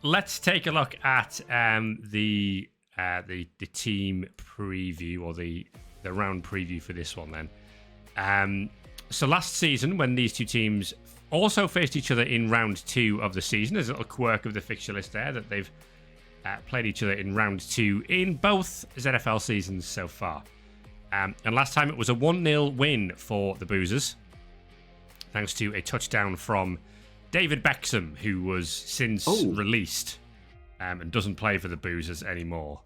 let's take a look at the team preview, or the round preview for this one then. So last season, when these two teams also faced each other in round 2 of the season, there's a little quirk of the fixture list there that they've played each other in round 2 in both ZFL seasons so far. And last time it was a 1-0 win for the Boozers, thanks to a touchdown from David Bexham, who was since released and doesn't play for the Boozers anymore.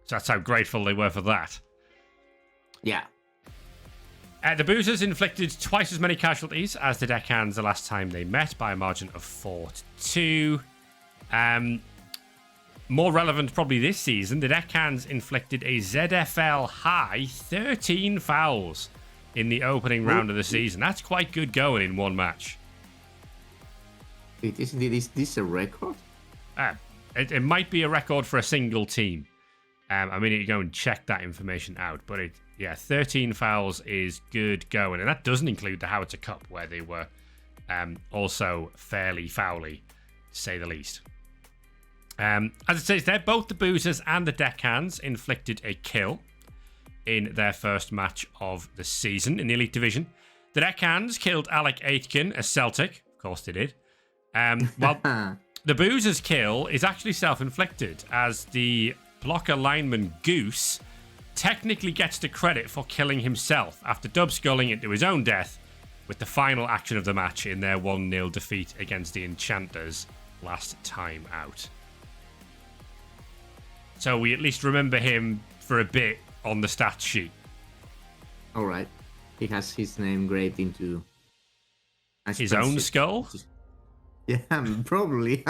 So that's how grateful they were for that. Yeah. The Boozers inflicted twice as many casualties as the Deckhands the last time they met, by a margin of 4-2. More relevant probably this season, the Deckhands inflicted a ZFL high 13 fouls in the opening round of the season. That's quite good going in one match. Is this a record? It might be a record for a single team. I mean, you can go and check that information out, but 13 fouls is good going, and that doesn't include the Howitzer Cup, where they were also fairly foully, to say the least. As it says there, both the Boozers and the Deckhands inflicted a kill in their first match of the season in the Elite Division. The Deckhands killed Alec Aitken, a Celtic. Of course they did. Well, the Boozers' kill is actually self-inflicted, as the blocker lineman Goose technically gets the credit for killing himself after dub-sculling into his own death with the final action of the match in their 1-0 defeat against the Enchanters last time out. So we at least remember him for a bit on the stats sheet. All right. He has his name engraved into his own skull? Yeah, probably.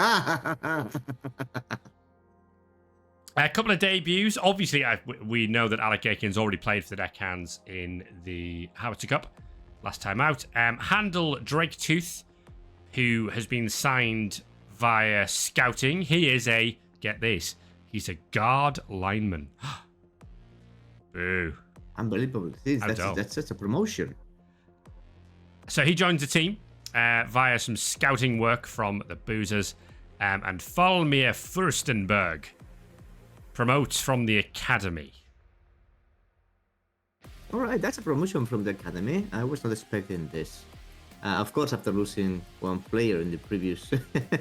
A couple of debuts. Obviously, we know that Alec Aitken's already played for the Deckhands in the Howitzer Cup last time out. Handel Draketooth, who has been signed via scouting. He is get this, he's a guard lineman. Boo. Unbelievable. That's such a promotion. So he joins the team via some scouting work from the Boozers. And Falmir Furstenberg promotes from the academy. All right, that's a promotion from the academy. I was not expecting this. Of course, after losing one player in the previous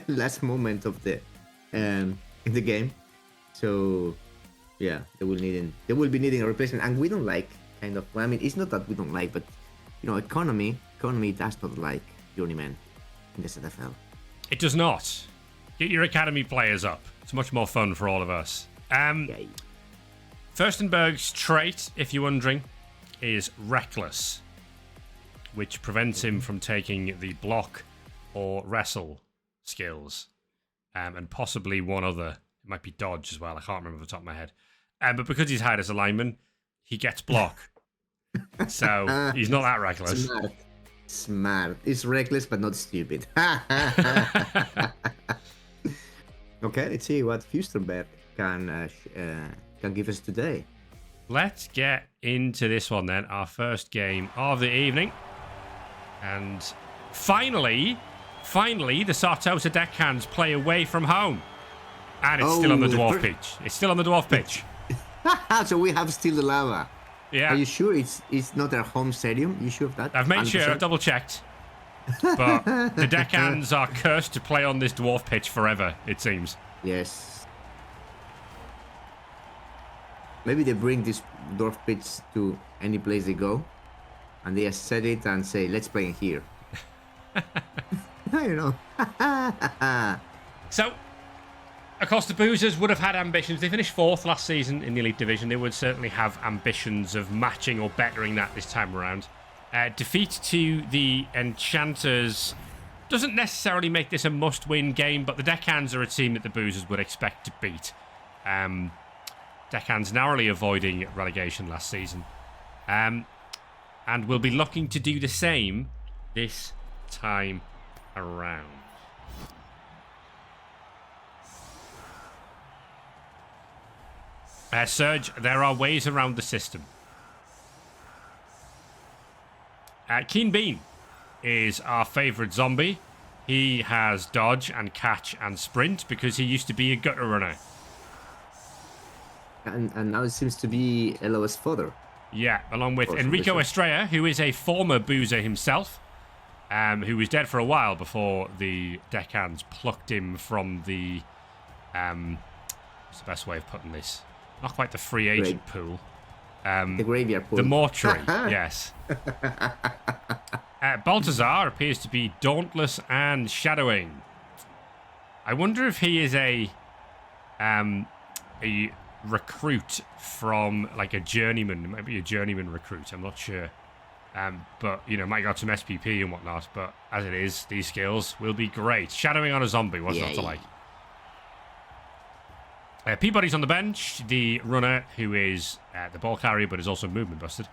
last moment of the in the game, so yeah, they will be needing a replacement, and we don't like kind of. I mean, it's not that we don't like, but you know, economy does not like journeymen in the ZFL. It does not. Get your academy players up. It's much more fun for all of us. Furstenberg's trait, if you're wondering, is reckless, which prevents him from taking the block or wrestle skills, and possibly one other. It might be dodge as well. I can't remember off the top of my head. But because he's hired as a lineman, he gets block. So he's not that reckless. Smart. It's reckless, but not stupid. Okay, let's see what Furstenberg can give us today. Let's get into this one then, our first game of the evening. And finally, the Sartosa Deckhands play away from home. And it's still on the dwarf pitch. It's still on the dwarf pitch. So we have still the lava. Yeah. Are you sure it's not their home stadium? You sure of that? I've made 100%? Sure, I've double checked. But the Deckhands are cursed to play on this dwarf pitch forever, it seems. Yes. Maybe they bring this dwarf pitch to any place they go, and they set it and say, let's play in here. I don't know. So, of course, the Boozers would have had ambitions. They finished 4th last season in the Elite Division. They would certainly have ambitions of matching or bettering that this time around. Defeat to the Enchanters doesn't necessarily make this a must-win game, but the Deckhands are a team that the Boozers would expect to beat. Deckhands narrowly avoiding relegation last season. And will be looking to do the same this time around. Serge, there are ways around the system. Keen Bean is our favourite zombie. He has dodge and catch and sprint because he used to be a gutter runner. And now it seems to be Elo's father. Yeah, along with Enrico Estrella, who is a former boozer himself, who was dead for a while before the Deckhands plucked him from the... what's the best way of putting this? Not quite the free agent pool. The graveyard pool. The mortuary, yes. Baltazar appears to be dauntless and shadowing. I wonder if he is a recruit from like a journeyman. It might be a journeyman recruit. I'm not sure. But, you know, might got some SPP and whatnot. But as it is, these skills will be great. Shadowing on a zombie, what's not to like? Peabody's on the bench, the runner who is the ball carrier but is also movement busted.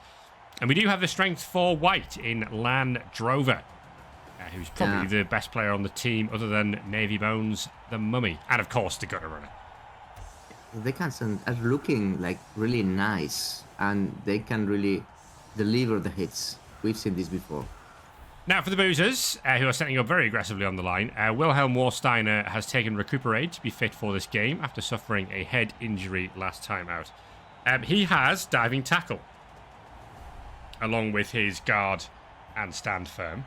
And we do have the strength for white in Lan Drover, who's probably the best player on the team other than Navy Bones, the Mummy, and of course the gutter runner. They are looking like really nice, and they can really deliver the hits. We've seen this before. Now for the Boozers, who are setting up very aggressively on the line, Wilhelm Warsteiner has taken Recuperate to be fit for this game after suffering a head injury last time out. He has Diving Tackle, along with his Guard and Stand Firm.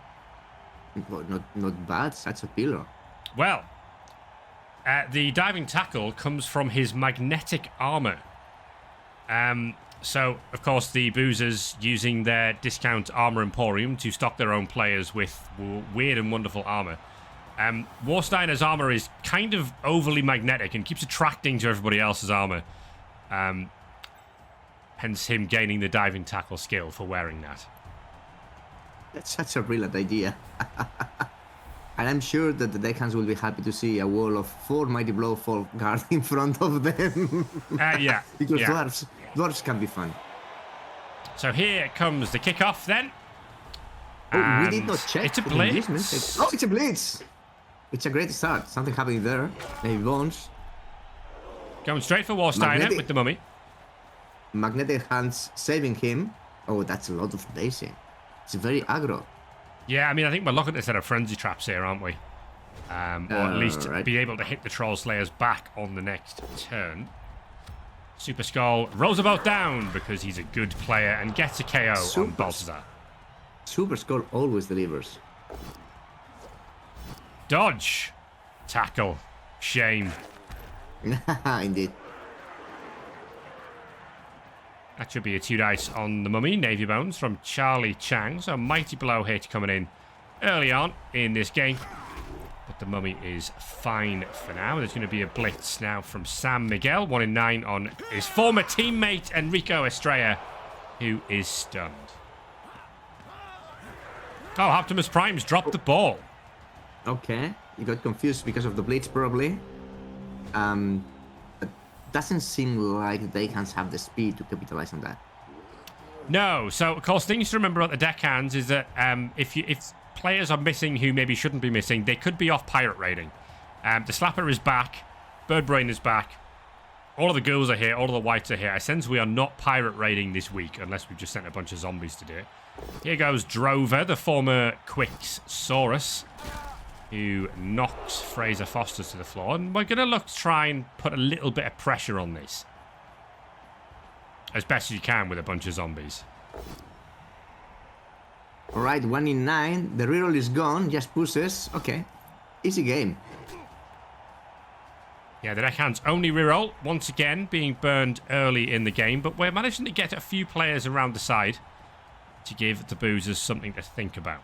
Not bad, that's a pillar. Well, the Diving Tackle comes from his Magnetic Armour. So, of course, the Boozers using their discount Armour Emporium to stock their own players with weird and wonderful armour. Warsteiner's armour is kind of overly magnetic and keeps attracting to everybody else's armour. Hence him gaining the Diving Tackle skill for wearing that. That's such a brilliant idea. And I'm sure that the Deckhands will be happy to see a wall of 4 Mighty Blow Fall Guard in front of them. Yeah. Because dwarfs can be fun. So here comes the kickoff then. Oh, we did not check. It's a blitz. It's a blitz. It's a great start. Something happening there. Maybe Bones. Going straight for Warsteiner with the Mummy. Magnetic Hands saving him. Oh, that's a lot of dazing. It's very aggro. Yeah, I mean, I think we're looking to set up frenzy traps here, aren't we? Or at least be able to hit the Troll Slayers back on the next turn. Super Skull rolls about down because he's a good player and gets a KO on Baltazar. Super Skull always delivers. Dodge. Tackle. Shame. Indeed. That should be a 2 dice on the Mummy. Navy Bones from Charlie Chang. So a Mighty Blow hit coming in early on in this game. But the Mummy is fine for now. There's going to be a blitz now from Sam Miguel. 1 in 9 on his former teammate Enrico Estrella, who is stunned. Oh, Optimus Prime's dropped the ball. Okay. You got confused because of the blitz, probably. Doesn't seem like the Deckhands have the speed to capitalize on that. No. So, of course, things to remember about the Deckhands is that if players are missing who maybe shouldn't be missing, they could be off pirate raiding. The Slapper is back. Birdbrain is back. All of the ghouls are here. All of the whites are here. I sense we are not pirate raiding this week unless we've just sent a bunch of zombies to do it. Here goes Drover, the former Quixsaurus, who knocks Fraser Foster to the floor. And we're going to look to try and put a little bit of pressure on this. As best as you can with a bunch of zombies. Alright, 1 in 9. The reroll is gone. Just pushes. Okay. Easy game. Yeah, the Deckhands only reroll. Once again, being burned early in the game. But we're managing to get a few players around the side to give the Boozers something to think about.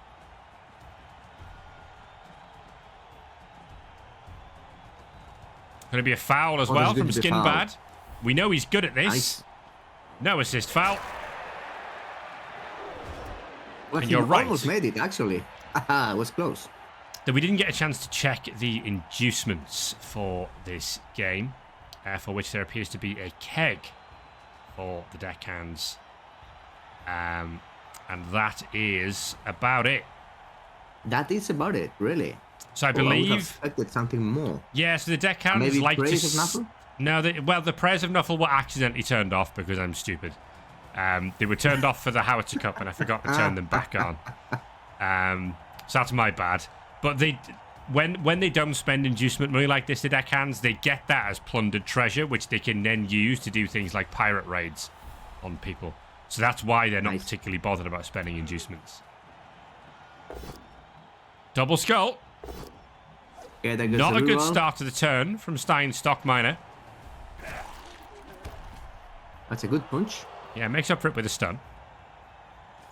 Going to be a foul as well from Skinbad. We know he's good at this. Nice. No assist foul. Well, and you're right. Almost made it, actually. It was close. Though we didn't get a chance to check the inducements for this game, for which there appears to be a keg for the Deckhands. And that is about it. That is about it, really. So I believe... I would have expected something more. Yeah, so the Deckhands like to... Praise of Nuffle? No, well, the Prayers of Nuffle were accidentally turned off because I'm stupid. They were turned off for the Howitzer Cup and I forgot to turn them back on. So that's my bad. But when they don't spend inducement money like this, the deckhands, they get that as plundered treasure, which they can then use to do things like pirate raids on people. So that's why they're not particularly bothered about spending inducements. Double skull. Yeah, that goes Not a good well. start to the turn from Stein Stockminer. That's a good punch. Yeah, makes up for it with a stun.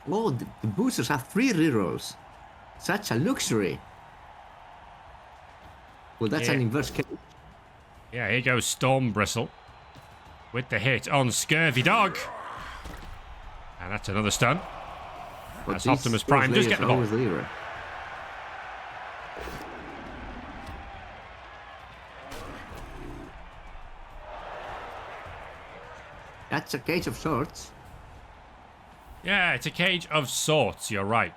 Oh, the boosters have 3 rerolls. Such a luxury. Well, that's an inverse case. Yeah, here goes Storm Bristle with the hit on Scurvy Dog. And that's another stun. As Optimus Prime does get the ball. That's a cage of sorts. Yeah, it's a cage of sorts, you're right.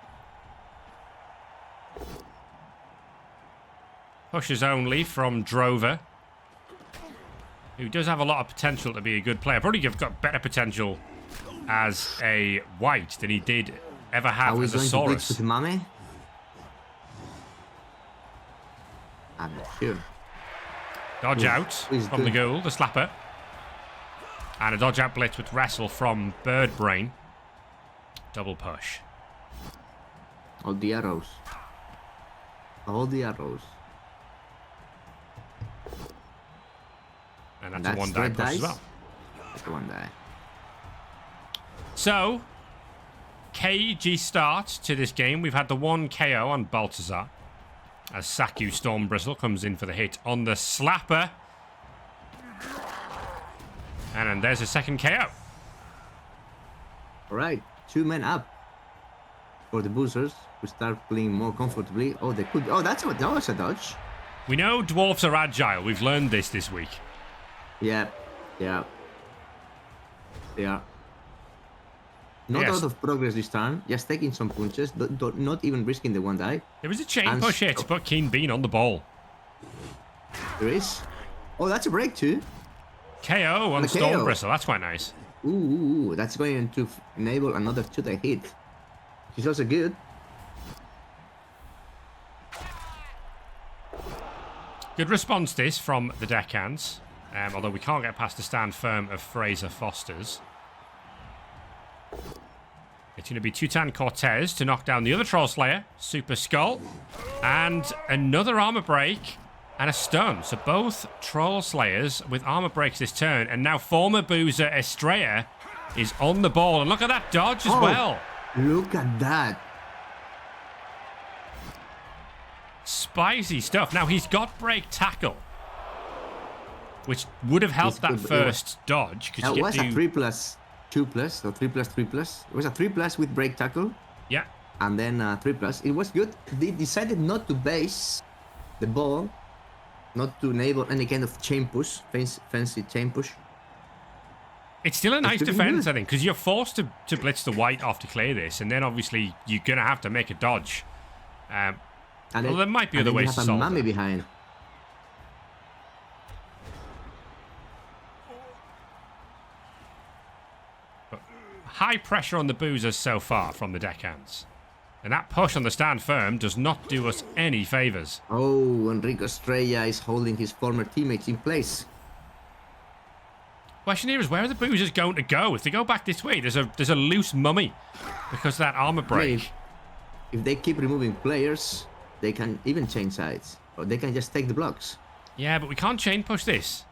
Pushes only from Drover, who does have a lot of potential to be a good player. Probably got better potential as a white than he did ever have as a Saurus. With Mame? I'm not sure. Dodge out from the ghoul, the slapper. And a dodge out blitz with wrestle from Bird Brain. Double push. All the arrows. All the arrows. And that's a 1 die push as well. That's a 1 die. So, KG start to this game. We've had the 1 KO on Baltazar. As Saku Stormbristle comes in for the hit on the slapper. And then there's a second KO. Alright, 2 men up for the Boozers, who start playing more comfortably. Oh, they could. Oh, that was a dodge. We know Dwarfs are agile. We've learned this week. Yeah. They are. Not out of progress this time, just taking some punches, not even risking the 1 die. There was a chain push here to put Keen Bean on the ball. There is. Oh, that's a break too. KO on Storm Bristle, that's quite nice. Ooh, that's going to enable another 2-die hit. He's also good. Good response this from the deckhands. Although we can't get past the stand firm of Fraser Foster's. It's going to be Tutan Cortez to knock down the other Troll Slayer, Super Skull, and another armor break and a stun. So both Troll Slayers with armor breaks this turn, and now former Boozer Estrella is on the ball. And look at that dodge as well. Look at that. Spicy stuff. Now he's got break tackle, which would have helped that first dodge. That was a 3+2+, or 3+3+. It was a 3+ with break tackle. Yeah. And then 3+. It was good. They decided not to base the ball, not to enable any kind of chain push, fancy chain push. It's still a nice defense, I think, because you're forced to blitz the white off to clear this, and then obviously you're going to have to make a dodge. Well, there might be other ways to solve it. Behind. But high pressure on the Boozers so far from the deckhands. And that push on the stand firm does not do us any favours. Oh, Enrico Estrella is holding his former teammates in place. Question here is, where are the Boozers going to go? If they go back this way, there's a loose mummy because of that armor break. If they keep removing players, they can even change sides, or they can just take the blocks. Yeah, but we can't chain push this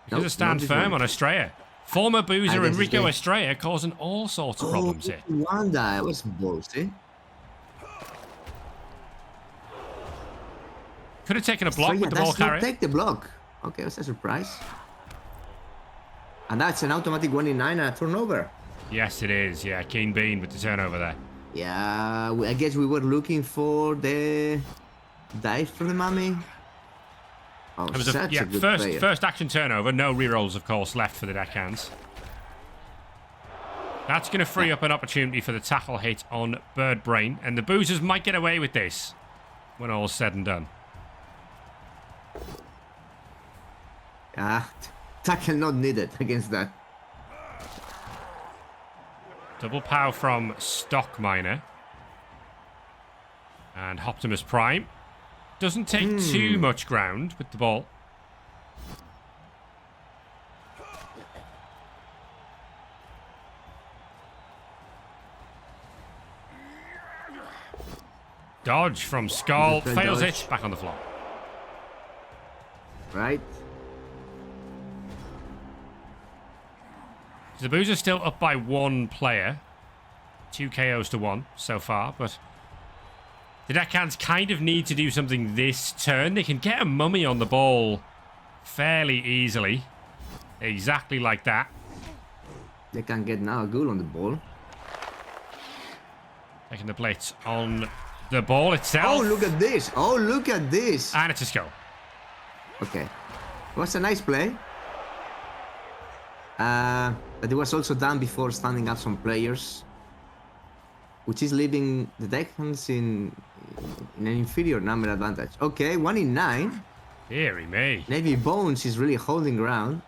because of stand firm on Estrella. Former Boozer Enrico Estrella causing all sorts of problems here. 1 die was ballsy. Could have taken a block with the ball carrier. Take the block. Okay, that's a surprise. And that's an automatic 1 in 9 and a turnover. Yes, it is. Yeah, Keen Bean with the turnover there. Yeah, I guess we were looking for the dive from the mummy. Oh, it was a good first action turnover. No rerolls, of course, left for the deckhands. That's going to free up an opportunity for the tackle hit on Bird Brain, and the Boozers might get away with this when all's said and done. Tackle not needed against that. Double pow from Stockminer. And Optimus Prime Doesn't take too much ground with the ball. Dodge from Skull. Fails dodge. it. Back on the floor. Right. The Boozers still up by 1 player. 2 KOs to 1 so far, but the Deckhands kind of need to do something this turn. They can get a mummy on the ball fairly easily. Exactly like that. They can get now a goal on the ball. Taking the blitz on the ball itself. Oh, look at this. Oh, look at this. And it's a skull. Okay. Was a nice play. But it was also done before standing up some players, which is leaving the Deckhands in an inferior number advantage. Okay, 1 in 9. Deary me. Navy Bones is really holding ground.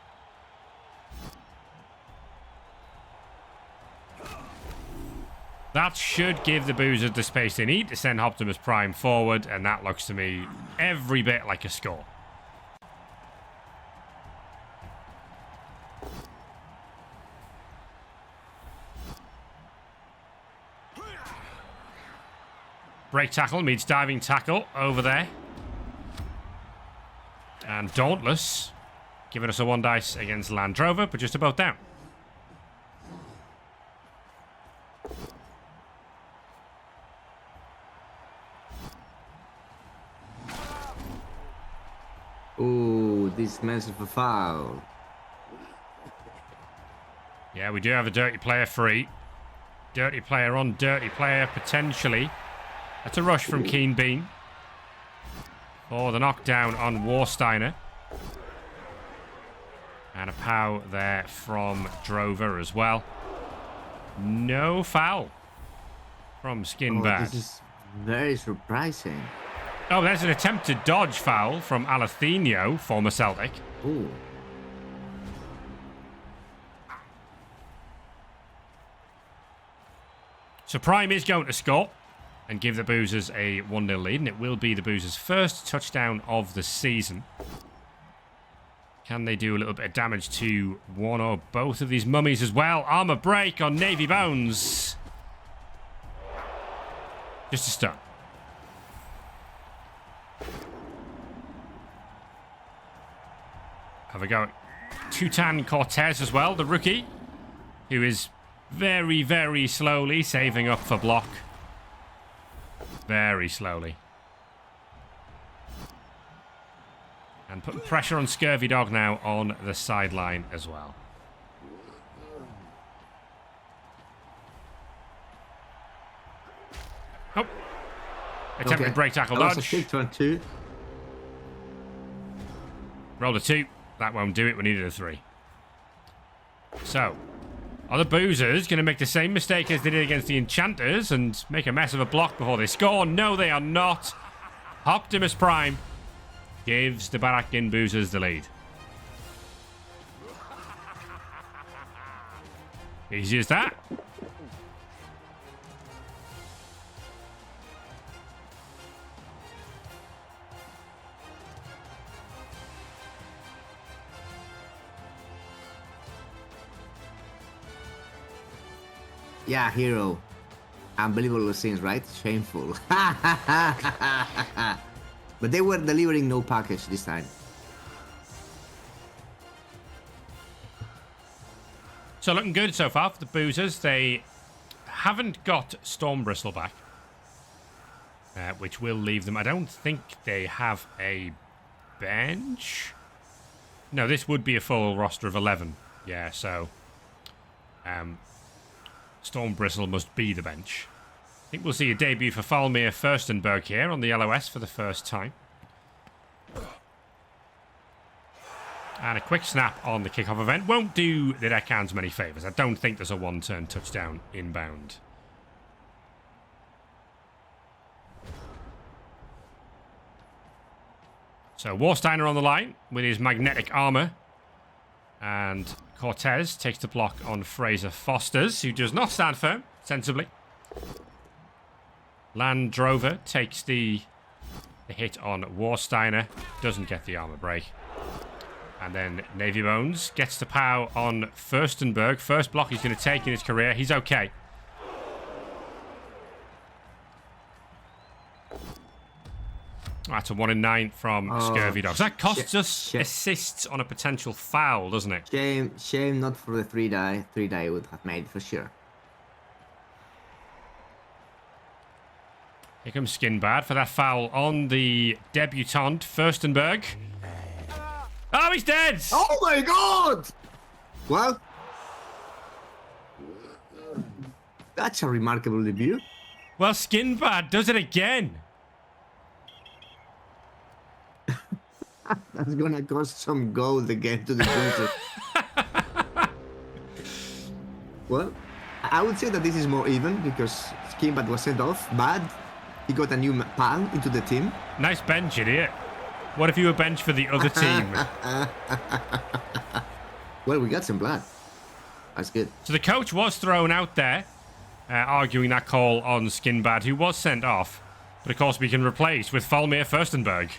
That should give the Boozers the space they need to send Optimus Prime forward, and that looks to me every bit like a score. Break tackle meets diving tackle over there. And Dauntless giving us a 1 dice against Land Rover, but just about down. Ooh, this smells of a foul. Yeah, we do have a dirty player free. Dirty player on dirty player potentially. That's a rush from Keen Bean. For the knockdown on Warsteiner. And a pow there from Drover as well. No foul from Skinbad. This is very surprising. Oh, there's an attempted dodge foul from Alathenio, former Celtic. Ooh. So Prime is going to score and give the Boozers a 1-0 lead, and it will be the Boozers' first touchdown of the season. Can they do a little bit of damage to one or both of these mummies as well? Armour break on Navy Bones. Just a stun. Have a go at Tutan Cortez as well, the rookie, who is very, very slowly saving up for block. Very slowly. And putting pressure on Scurvy Dog now on the sideline as well. Oh. Attempted break tackle that dodge. Was a kick one too. Rolled a 2. That won't do it. We needed a 3. So, are the Boozers going to make the same mistake as they did against the Enchanters and make a mess of a block before they score? No, they are not. Optimus Prime gives the Barak Ginn Boozers the lead. Easy as that. Yeah, hero. Unbelievable scenes, right? Shameful. But they were delivering no package this time. So looking good so far for the Boozers. They haven't got Storm Bristle back, which will leave them. I don't think they have a bench. No, this would be a full roster of 11. Yeah, so Storm Bristle must be the bench. I think we'll see a debut for Falmir Furstenberg here on the LOS for the first time. And a quick snap on the kickoff event won't do the Deckhands many favours. I don't think there's a one-turn touchdown inbound. So Warsteiner on the line with his magnetic armour. And Cortez takes the block on Fraser Fosters, who does not stand firm, sensibly. Land Drover takes the The hit on Warsteiner doesn't get the armor break. And then Navy Bones gets the POW on Furstenberg. First block he's going to take in his career. He's okay. That's a 1 in 9 from Scurvy Dogs. That costs us assists on a potential foul, doesn't it? Shame not for the 3-die. 3-die would have made for sure. Here comes Skinbad for that foul on the debutant, Furstenberg. Oh, he's dead! Oh my god! Well, that's a remarkable debut. Well, Skinbad does it again. That's gonna cost some gold again to the Boozers. Well, I would say that this is more even because Skinbad was sent off bad. He got a new pal into the team. Nice bench, idiot. What if you were bench for the other team? Well, we got some blood. That's good. So the coach was thrown out there, arguing that call on Skinbad, who was sent off. But of course we can replace with Folmir Furstenberg.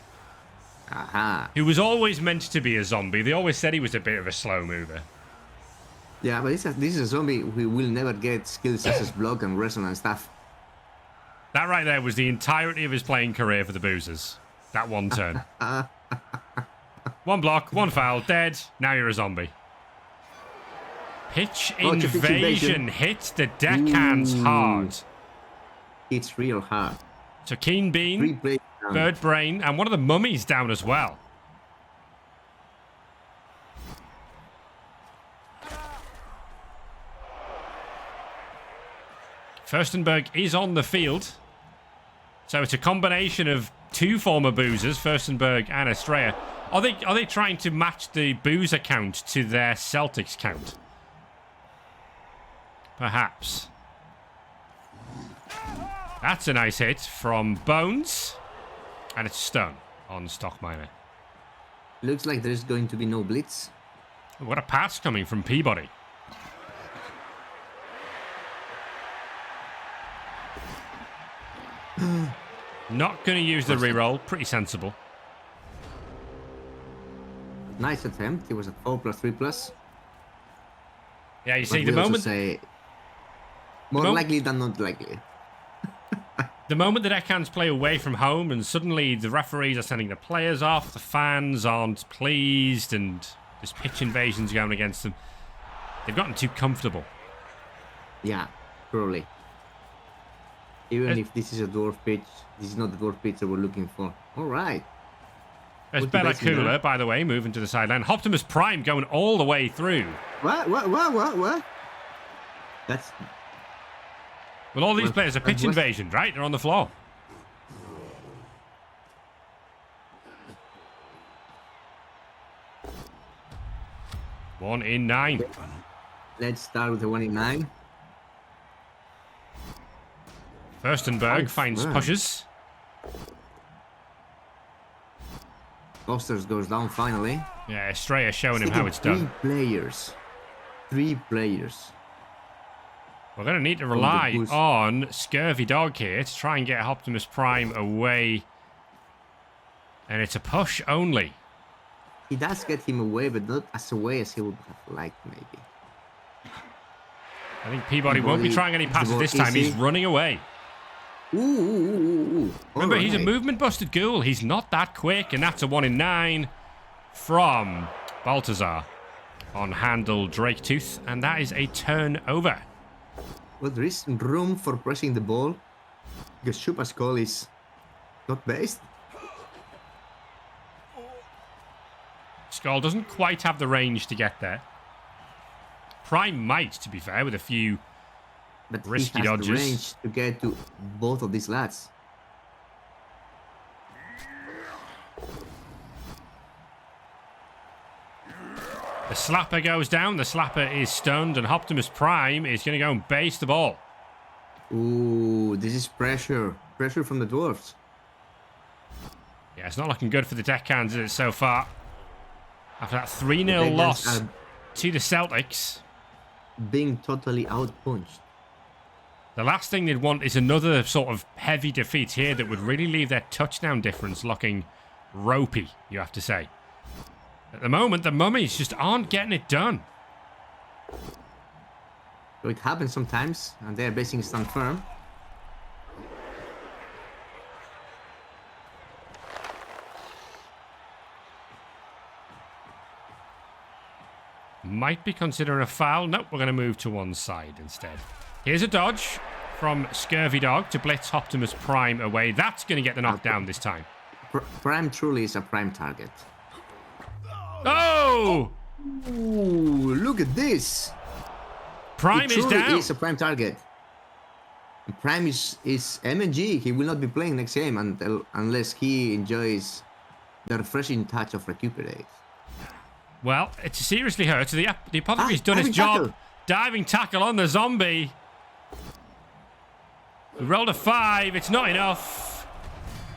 Aha. Who was always meant to be a zombie. They always said he was a bit of a slow mover. Yeah, but this is a zombie who will never get skills such as block and wrestle and stuff. That right there was the entirety of his playing career for the Boozers. That one turn. One block, one foul, dead. Now you're a zombie. Pitch invasion hits the deckhands hard. It's real hard. So Keen Bean, Bird Brain, and one of the mummies down as well. Furstenberg is on the field. So it's a combination of two former Boozers, Furstenberg and Estrella. Are they trying to match the Boozer count to their Celtics count? Perhaps. That's a nice hit from Bones. And it's stun on Stockminer. Looks like there's going to be no blitz. What a pass coming from Peabody. Not going to use the reroll. Pretty sensible. Nice attempt. It was a 4+3+. Yeah, you see, the moment... Say more likely than not likely. The moment the deckhands play away from home and suddenly the referees are sending the players off, the fans aren't pleased and there's pitch invasions going against them, they've gotten too comfortable. Yeah, probably. Even if this is a dwarf pitch, this is not the dwarf pitch that we're looking for. All right. There's Bella Cooler, by the way, moving to the sideline. Optimus Prime going all the way through. What? That's... Well, all these players are pitch invasion, right? They're on the floor. One in 9. Let's start with the 1 in 9. Furstenberg finds pushes. Posters goes down finally. Yeah, Estrella showing him how it's done. 3 players. We're going to need to rely on Scurvy Dog here to try and get Optimus Prime away. And it's a push only. He does get him away, but not as away as he would have liked, maybe. I think Peabody won't be trying any passes this time. He's running away. Ooh. Remember, he's a movement-busted ghoul. He's not that quick, and that's a 1 in 9 from Baltazar on handle Drake Tooth, and that is a turnover. Well, there is room for pressing the ball because Chupa's call is not based. Skull doesn't quite have the range to get there. Prime might, to be fair, with a few risky dodges. The range to get to both of these lads. The slapper goes down. The slapper is stunned, and Optimus Prime is going to go and base the ball. Ooh, this is pressure. Pressure from the Dwarfs. Yeah, it's not looking good for the deckhands, is it, so far? After that 3-0 loss to the Celtics. Being totally outpunched. The last thing they'd want is another sort of heavy defeat here that would really leave their touchdown difference looking ropey, you have to say. At the moment, the Mummies just aren't getting it done. So it happens sometimes, and they're basically stand firm. Might be considering a foul. Nope, we're going to move to one side instead. Here's a dodge from Scurvy Dog to blitz Optimus Prime away. That's going to get the knockdown this time. Prime truly is a prime target. Oh! Ooh, look at this. Prime is down. Is a prime target. Prime is MNG. He will not be playing next game unless he enjoys the refreshing touch of recuperate. Well, it's seriously hurt. The Apothecary's done his job. Tackle. Diving tackle on the zombie. We rolled a 5. It's not enough.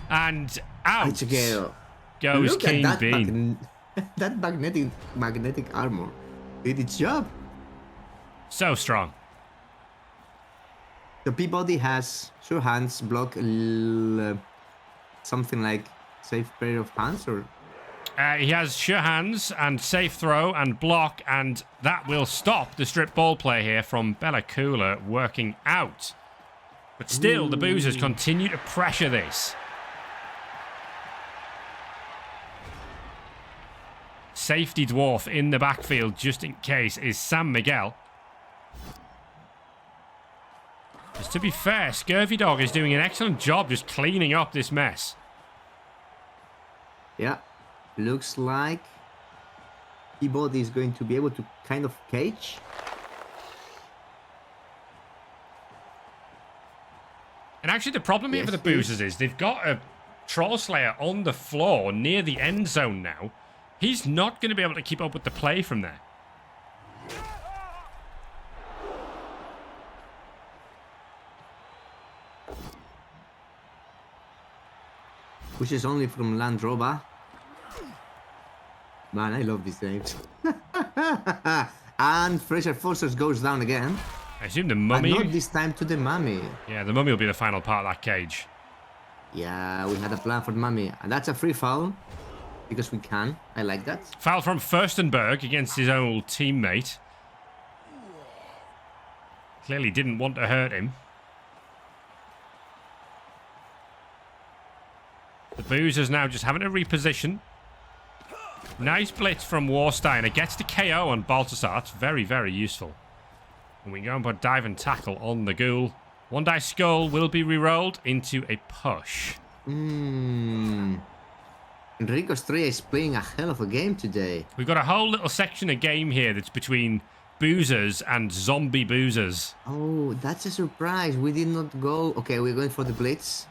And out goes Look King at that Bean. that magnetic armor did its job. So strong. The Peabody has sure hands, block, something like safe pair of hands, or He has sure hands and safe throw and block, and that will stop the strip ball play here from Bella Coola working out. But still, the Boozers continue to pressure this. Safety dwarf in the backfield, just in case, is Sam Miguel. Just to be fair, Scurvy Dog is doing an excellent job just cleaning up this mess. yeah, looks like Peabody is going to be able to kind of cage. And actually, the problem here for the Boozers is they've got a Troll Slayer on the floor near the end zone now. He's not going to be able to keep up with the play from there. Which is only from Land Rover. Man, I love these names. And Fraser Forsters goes down again. I assume the Mummy... But not this time to the Mummy. Yeah, the Mummy will be the final part of that cage. Yeah, we had a plan for the Mummy. And that's a free foul. Because we can. I like that. Foul from Furstenberg against his old teammate. Clearly didn't want to hurt him. The Boozers now just having to reposition. Nice blitz from Warsteiner. Gets the KO on Baltasar. It's very, very useful. And we go and put dive and tackle on the ghoul. One die skull will be re-rolled into a push. Enrico Estrella is playing a hell of a game today. We've got a whole little section of game here that's between Boozers and zombie Boozers. Oh, that's a surprise. We did not go... Okay, we're going for the blitz.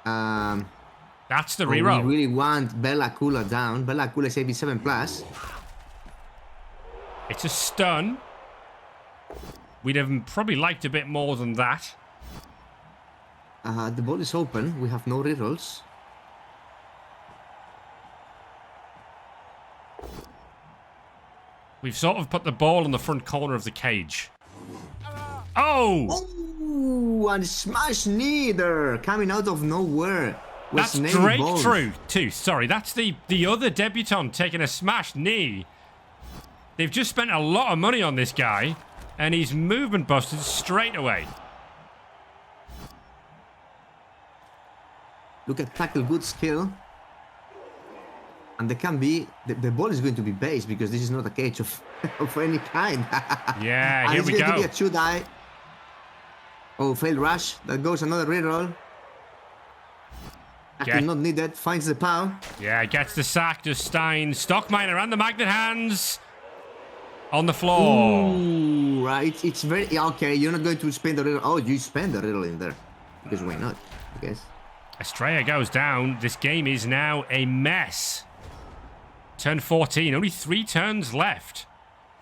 That's the reroll. We really want Bella Coola down. Bella Coola is 87+. It's a stun. We'd have probably liked a bit more than that. The ball is open. We have no rerolls. We've sort of put the ball in the front corner of the cage. Oh! Oh, and smash knee there, coming out of nowhere. That's breakthrough too. Sorry, that's the other debutant taking a smashed knee. They've just spent a lot of money on this guy, and he's movement busted straight away. Look at tackle, good skill. And they can be... The ball is going to be base because this is not a cage of any kind. Yeah, here we go. It's going to be a 2-die. Oh, failed rush. That goes another reroll. Tackle not needed. Finds the power. Yeah, gets the sack to Stein. Stockminer and the magnet hands on the floor. Ooh, right. It's very... Okay, you're not going to spend the reroll. Oh, you spend the reroll in there. Because why not, I guess. Estrella goes down. This game is now a mess. Turn 14. Only 3 turns left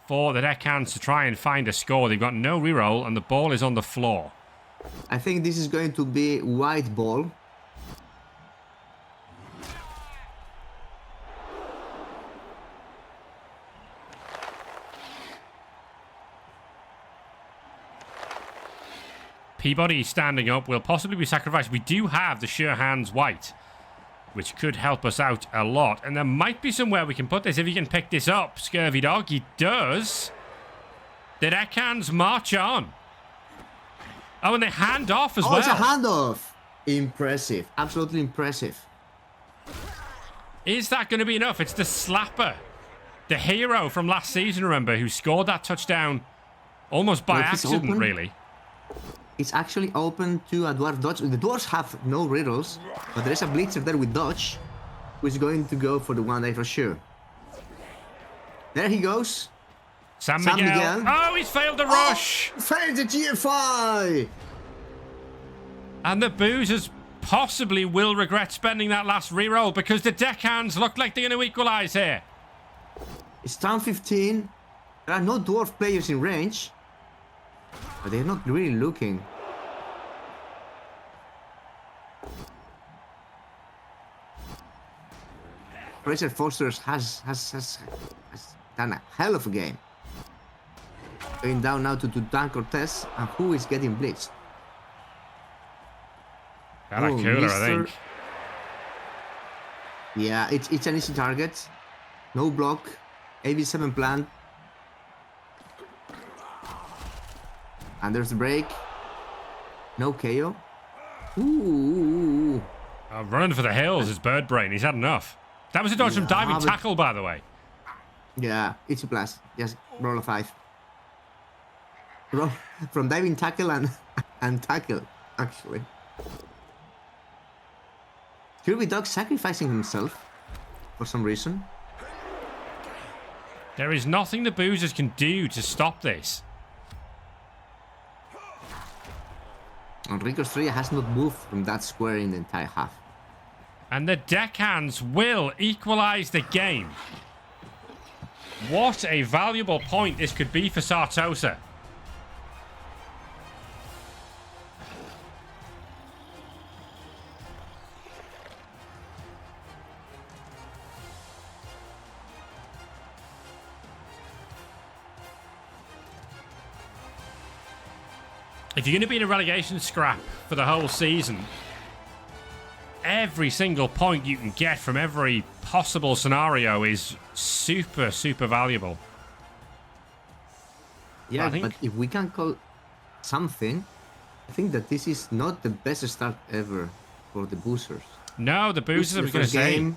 for the Deckhands to try and find a score. They've got no reroll, and the ball is on the floor. I think this is going to be white ball. Peabody standing up will possibly be sacrificed. We do have the Sure Hands White, which could help us out a lot. And there might be somewhere we can put this if he can pick this up. Scurvy Dog, he does. The Deckhands march on. Oh, and they hand off as well. Oh, it's a handoff. Impressive. Absolutely impressive. Is that going to be enough? It's the Slapper, the hero from last season, remember, who scored that touchdown almost by accident, really. It's actually open to a Dwarf dodge. The Dwarfs have no riddles, but there is a Blitzer there with dodge, who is going to go for the one day for sure. There he goes. San Miguel. Oh, he's failed the rush. Failed the GFI. And the Boozers possibly will regret spending that last reroll because the Deckhands look like they're going to equalise here. It's turn 15. There are no Dwarf players in range. But they're not really looking. Fraser Foster's has done a hell of a game. Going down now to Dan Cortez, and who is getting blitzed? Barak Ginn, I think. Yeah, it's an easy target. No block. AB7 plan. And there's the break. No KO. Ooh. Running for the hills is Bird Brain. He's had enough. That was a dodge from diving tackle, by the way. Yeah, it's a plus. Just roll a 5. Roll from diving tackle and tackle, actually. Kirby Dog sacrificing himself for some reason. There is nothing the Boozers can do to stop this. Enrico Estrella has not moved from that square in the entire half. And the Deckhands will equalise the game. What a valuable point this could be for Sartosa. If you're going to be in a relegation scrap for the whole season, every single point you can get from every possible scenario is super, super valuable. Yeah, but if we can call something, I think that this is not the best start ever for the Boozers. No, the Boozers, I was going to say.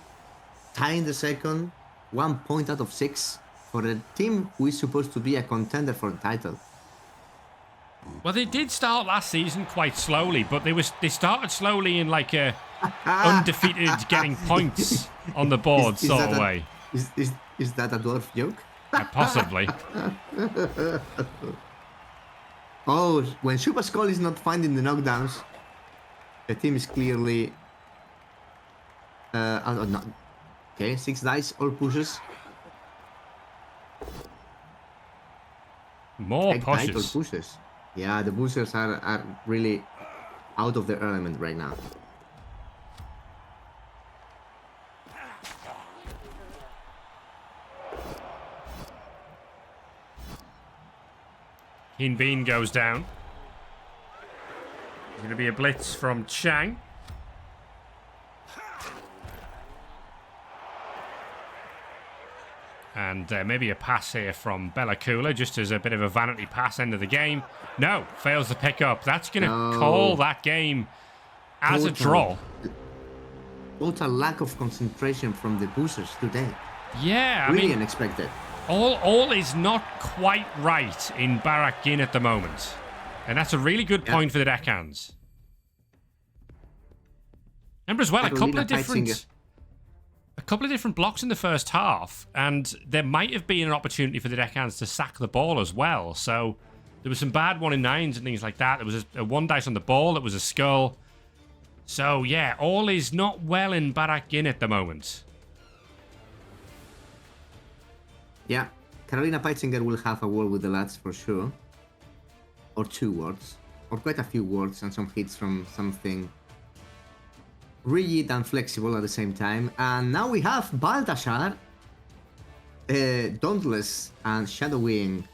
Tying the second, 1 point out of 6 for a team who is supposed to be a contender for the title. Well, they did start last season quite slowly, but they started slowly in like a undefeated getting points on the board sort of way. Is that a Dwarf joke? Possibly. Oh, when Super Skull is not finding the knockdowns, the team is clearly not. Okay, 6 dice, all pushes. More pushes. Yeah, the Boozers are really out of their element right now. Keen Bean goes down. There's going to be a blitz from Chang. And maybe a pass here from Bella Cooler, just as a bit of a vanity pass end of the game. No, fails the pickup. That's going to call that game as a draw. Total lack of concentration from the Boozers today. Yeah, I mean, unexpected. All is not quite right in Barak Ginn at the moment. And that's a really good point for the Deckhands. Remember as well, a couple of different blocks in the first half, and there might have been an opportunity for the Deckhands to sack the ball as well. So there was some bad 1-in-9s and things like that. There was a 1 dice on the ball. It was a skull. So yeah, all is not well in Barak Ginn at the moment. Yeah, Carolina Peitzinger will have a word with the lads for sure. Or 2 words. Or quite a few words and some hits from something rigid and flexible at the same time. And now we have Baltasar, Dauntless, and Shadowing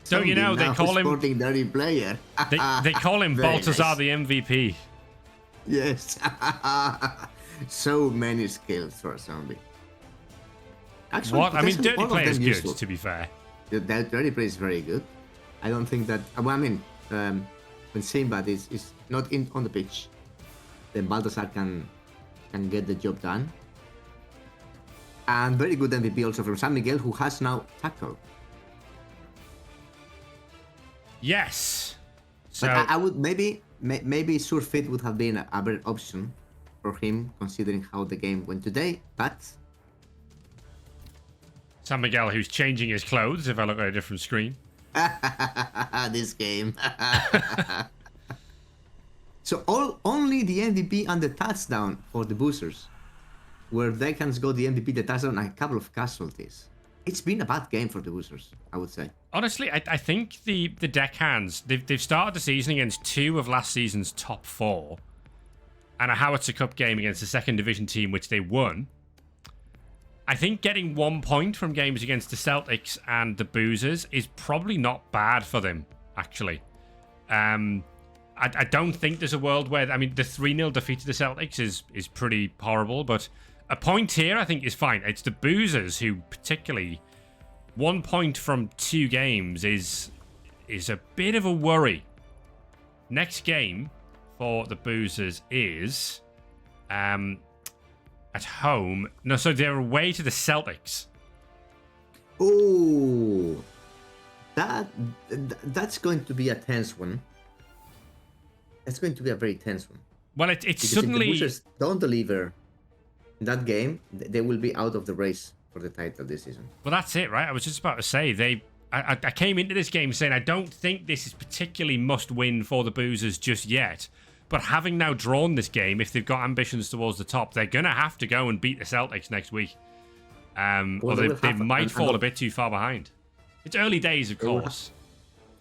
So you know they call him Sporting dirty player. they call him Very Baltazar nice. the MVP. Yes. So many skills for a zombie. Actually, What? I mean, potentially Dirty all of Player is them good, useful. to be fair. That dirty player is very good. I don't think that. Well, I mean, when Sinbad is not on the pitch, then Balthazar can get the job done. And very good MVP also from San Miguel, who has now tackle. Yes. So But I would maybe Surfeit would have been a better option for him, considering how the game went today. But San Miguel, who's changing his clothes, if I look at a different screen. this game. So only the MVP and the touchdown for the Boozers, where Deckhands got the MVP, the touchdown, and a couple of casualties. It's been a bad game for the Boozers, I would say. Honestly, I think the Deckhands, they've started the season against 2 of last season's top 4, and a Howitzer Cup game against the second division team, which they won. I think getting 1 point from games against the Celtics and the Boozers is probably not bad for them, actually. I don't think there's a world where... I mean, the 3-0 defeat to the Celtics is pretty horrible, but a point here I think is fine. It's the Boozers who particularly... 1 point from 2 games is a bit of a worry. Next game for the Boozers is... at home. No, so they're away to the Celtics. Oh, that's going to be a tense one. That's going to be a very tense one. Well, it's Because suddenly... if the Boozers don't deliver in that game, they will be out of the race for the title this season. Well, that's it, right? I was just about to say, I came into this game saying I don't think this is particularly must-win for the Boozers just yet. But having now drawn this game, if they've got ambitions towards the top, they're going to have to go and beat the Celtics next week. Or they might fall a bit too far behind. It's early days, of course.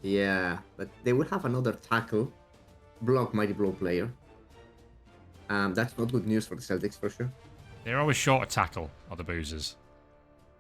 Yeah, but they will have another tackle, block mighty blow player. That's not good news for the Celtics, for sure. They're always short of tackle, are the Boozers.